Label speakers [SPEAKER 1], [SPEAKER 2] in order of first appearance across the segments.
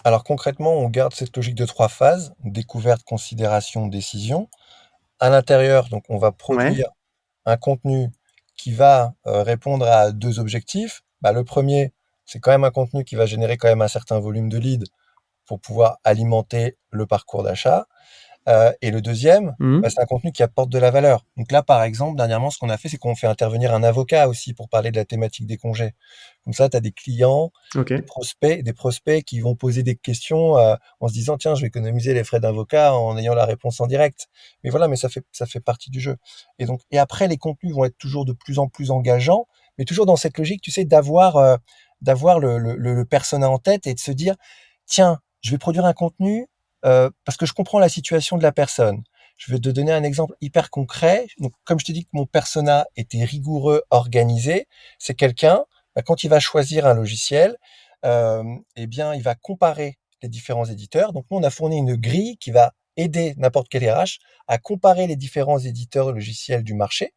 [SPEAKER 1] Alors concrètement, on garde cette logique de 3 phases: découverte, considération, décision. À l'intérieur, donc on va
[SPEAKER 2] Ouais.
[SPEAKER 1] produire un contenu qui va, répondre à 2 objectifs. Bah, le premier, c'est quand même un contenu qui va générer quand même un certain volume de leads pour pouvoir alimenter le parcours d'achat. Et le deuxième, bah,
[SPEAKER 2] Mhm.
[SPEAKER 1] c'est un contenu qui apporte de la valeur. Donc là, par exemple, dernièrement, ce qu'on a fait, c'est qu'on fait intervenir un avocat aussi pour parler de la thématique des congés. Comme ça, tu as des clients,
[SPEAKER 2] Ok.
[SPEAKER 1] des prospects qui vont poser des questions, en se disant: «Tiens, je vais économiser les frais d'avocat en ayant la réponse en direct». Mais voilà, mais ça fait partie du jeu. Et après, les contenus vont être toujours de plus en plus engageants, mais toujours dans cette logique, tu sais, d'avoir le persona en tête et de se dire: «Tiens, je vais produire un contenu parce que je comprends la situation de la personne. Je vais te donner un exemple hyper concret. Donc, comme je t'ai dit que mon persona était rigoureux, organisé, c'est quelqu'un, bah, quand il va choisir un logiciel, eh bien, il va comparer les différents éditeurs. Donc, nous, on a fourni une grille qui va aider n'importe quel RH à comparer les différents éditeurs logiciels du marché.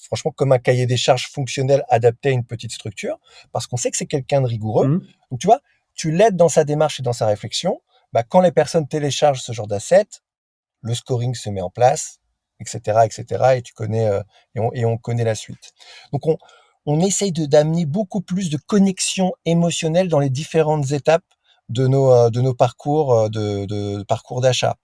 [SPEAKER 1] Franchement, comme un cahier des charges fonctionnel adapté à une petite structure, parce qu'on sait que c'est quelqu'un de rigoureux.
[SPEAKER 2] Mhm.
[SPEAKER 1] Donc, tu vois, tu l'aides dans sa démarche et dans sa réflexion. Bah, quand les personnes téléchargent ce genre d'asset, le scoring se met en place, etc., etc., et tu connais et on connaît la suite. Donc on essaye d'amener beaucoup plus de connexion émotionnelle dans les différentes étapes de nos parcours de parcours d'achat.